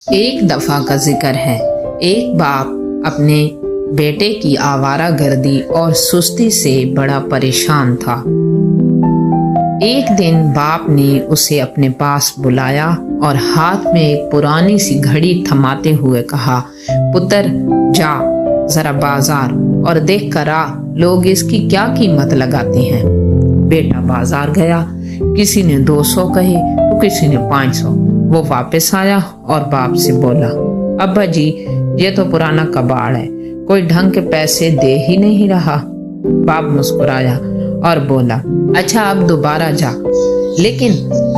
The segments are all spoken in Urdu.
ایک دفعہ کا ذکر ہے، ایک باپ اپنے بیٹے کی آوارہ گردی اور سستی سے بڑا پریشان تھا۔ ایک دن باپ نے اسے اپنے پاس بلایا اور ہاتھ میں ایک پرانی سی گھڑی تھماتے ہوئے کہا، پتر جا ذرا بازار اور دیکھ کر آ لوگ اس کی کیا قیمت لگاتے ہیں۔ بیٹا بازار گیا، کسی نے 200 کہے تو کسی نے 500۔ وہ واپس آیا اور باپ سے بولا، ابا جی یہ تو پرانا کباڑ ہے، کوئی ڈھنگ کے پیسے دے ہی نہیں رہا۔ باپ مسکرایا اور بولا، اچھا اب دوبارہ جا، لیکن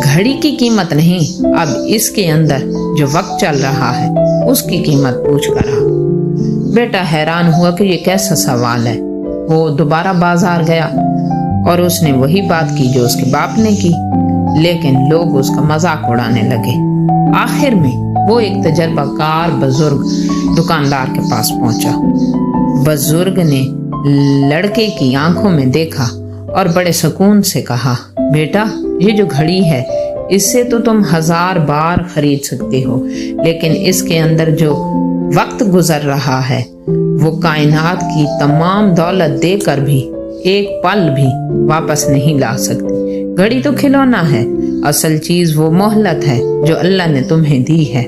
گھڑی کی قیمت نہیں، اب اس کے اندر جو وقت چل رہا ہے اس کی قیمت پوچھ کر آ۔ بیٹا حیران ہوا کہ یہ کیسا سوال ہے۔ وہ دوبارہ بازار گیا اور اس نے وہی بات کی جو اس کے باپ نے کی، لیکن لوگ اس کا مذاق اڑانے لگے۔ آخر میں وہ ایک تجربہ کار بزرگ دکاندار کے پاس پہنچا۔ بزرگ نے لڑکے کی آنکھوں میں دیکھا اور بڑے سکون سے کہا، بیٹا یہ جو گھڑی ہے اس سے تو تم 1000 بار خرید سکتے ہو، لیکن اس کے اندر جو وقت گزر رہا ہے وہ کائنات کی تمام دولت دے کر بھی ایک پل بھی واپس نہیں لا سکتی۔ گھڑی تو کھلونا ہے، اصل چیز وہ مہلت ہے جو اللہ نے تمہیں دی ہے۔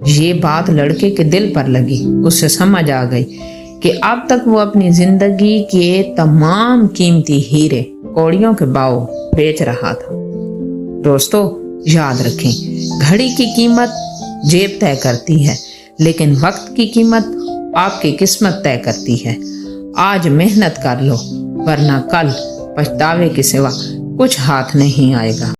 یہ بات لڑکے کے دل پر لگی، اسے سمجھ آ گئی کہ اب تک وہ اپنی زندگی کے تمام قیمتی ہیرے کوڑیوں کے باؤ بیچ رہا تھا۔ دوستو یاد رکھیں، گھڑی کی قیمت جیب طے کرتی ہے، لیکن وقت کی قیمت آپ کی قسمت طے کرتی ہے۔ آج محنت کر لو، ورنہ کل پچھتاوے کے سوا کچھ ہاتھ نہیں آئے گا۔